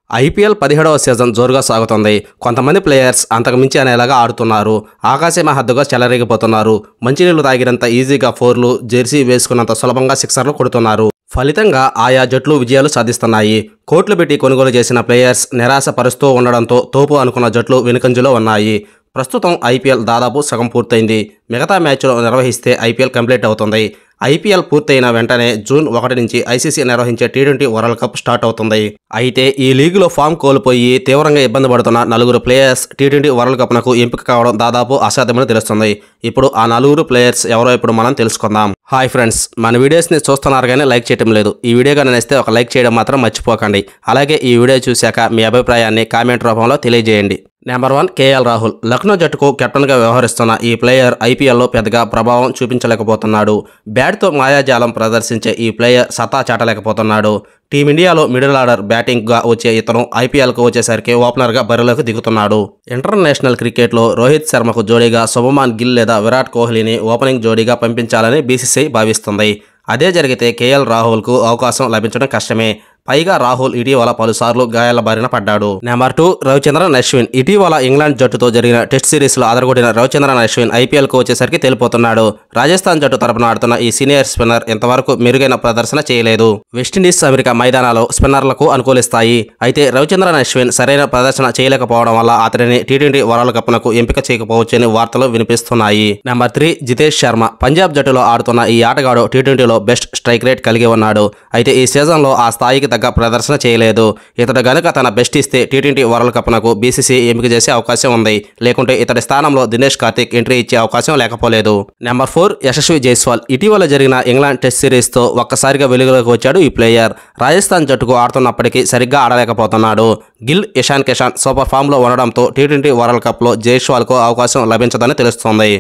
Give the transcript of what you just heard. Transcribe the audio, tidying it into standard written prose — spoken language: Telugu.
ఐపీఎల్ 17వ సీజన్ జోరుగా సాగుతుంది. కొంతమంది ప్లేయర్స్ అంతకు మించి అనేలాగా ఆడుతున్నారు. ఆకాశమే హద్దుగా చెలరేగిపోతున్నారు. మంచినీళ్లు తాగినంత ఈజీగా ఫోర్లు, జెర్సీ వేసుకున్నంత సులభంగా సిక్సర్లు కొడుతున్నారు. ఫలితంగా ఆయా జట్లు విజయాలు సాధిస్తున్నాయి. కోట్లు పెట్టి కొనుగోలు చేసిన ప్లేయర్స్ నిరాశ పరుస్తూ ఉండడంతో తోపు అనుకున్న జట్లు వెనుకంజలో ఉన్నాయి. ప్రస్తుతం ఐపీఎల్ దాదాపు సగం పూర్తయింది. మిగతా మ్యాచ్లు నిర్వహిస్తే ఐపీఎల్ కంప్లీట్ అవుతుంది. ఐపీఎల్ పూర్తయిన వెంటనే జూన్ 1 నుంచి ఐసీసీ నిర్వహించే టీ20 వరల్డ్ కప్ స్టార్ట్ అవుతుంది. అయితే ఈ లీగులో ఫామ్ కోల్పోయి తీవ్రంగా ఇబ్బంది పడుతున్న నలుగురు ప్లేయర్స్ టీ20 వరల్డ్ కప్నకు ఎంపిక కావడం దాదాపు అసాధ్యమని తెలుస్తుంది. ఇప్పుడు ఆ నలుగురు ప్లేయర్స్ ఎవరో ఇప్పుడు మనం తెలుసుకుందాం. హాయ్ ఫ్రెండ్స్, మన వీడియోస్ని చూస్తున్నారు కానీ లైక్ చేయడం లేదు. ఈ వీడియో కానీ నచ్చితే ఒక లైక్ చేయడం మాత్రం మర్చిపోకండి. అలాగే ఈ వీడియో చూశాక మీ అభిప్రాయాన్ని కామెంట్ రూపంలో తెలియజేయండి. Number 1 KL Rahul. లక్నో జట్టుకు కెప్టెన్గా వ్యవహరిస్తున్న ఈ ప్లేయర్ ఐపీఎల్లో పెద్దగా ప్రభావం చూపించలేకపోతున్నాడు. బ్యాట్తో మాయాజాలం ప్రదర్శించే ఈ ప్లేయర్ సత్తా చాటలేకపోతున్నాడు. టీమిండియాలో మిడిల్ ఆర్డర్ బ్యాటింగ్గా వచ్చే ఇతను ఐపీఎల్కు వచ్చేసరికి ఓపెనర్గా బరిలోకి దిగుతున్నాడు. ఇంటర్నేషనల్ క్రికెట్లో రోహిత్ శర్మకు జోడీగా శుభమాన్ గిల్ లేదా విరాట్ కోహ్లీని ఓపెనింగ్ జోడీగా పంపించాలని బీసీసీఐ భావిస్తుంది. అదే జరిగితే కేఎల్ రాహుల్కు అవకాశం లభించడం కష్టమే. పైగా రాహుల్ ఇటీవల పలుసార్లు గాయాల బారిన పడ్డాడు. నెంబర్ 2 రవిచంద్రన్ అశ్విన్. ఇటీవల ఇంగ్లాండ్ జట్టుతో జరిగిన టెస్ట్ సిరీస్లో అదరగొట్టిన రవిచంద్రన్ అశ్విన్ ఐపీఎల్కు వచ్చేసరికి తెలిపోతున్నాడు. రాజస్థాన్ జట్టు తరపున ఆడుతున్న ఈ సీనియర్ స్పిన్నర్ ఇంతవరకు మెరుగైన ప్రదర్శన చేయలేదు. వెస్టిండీస్, అమెరికా మైదానాలు స్పిన్నర్లకు అనుకూలిస్తాయి. అయితే రవిచంద్రన్ అశ్విన్ సరైన ప్రదర్శన చేయలేకపోవడం వల్ల అతడిని టీ20 వరల్డ్ కప్నకు ఎంపిక చేయకపోవచ్చని వార్తలు వినిపిస్తున్నాయి. నెంబర్ 3 జితేష్ శర్మ. పంజాబ్ జట్టులో ఆడుతున్న ఈ ఆటగాడు టీ20లో బెస్ట్ స్ట్రైక్ రేట్ కలిగి ఉన్నాడు. అయితే ఈ సీజన్లో ఆ స్థాయికి తగ్గ ప్రదర్శన చేయలేదు. ఇతడు గనుక తన బెస్ట్ ఇస్తే టీ20 వరల్డ్ కప్నకు బీసీసీ ఎంపిక చేసే అవకాశం ఉంది. లేకుంటే ఇతడి స్థానంలో దినేష్ కార్తిక్ ఎంట్రీ ఇచ్చే అవకాశం లేకపోలేదు. నెంబర్ 4 యశస్వి జైస్వాల్. ఇటీవల జరిగిన ఇంగ్లాండ్ టెస్ట్ సిరీస్తో ఒక్కసారిగా వెలుగులోకి వచ్చాడు ఈ ప్లేయర్. రాజస్థాన్ జట్టుకు ఆడుతున్నప్పటికీ సరిగ్గా ఆడలేకపోతున్నాడు. గిల్, ఇషాన్ కిషాన్ సూపర్ ఫామ్లో ఉండడంతో టీ20 వరల్డ్ కప్లో జైస్వాల్కు అవకాశం లభించదని తెలుస్తోంది.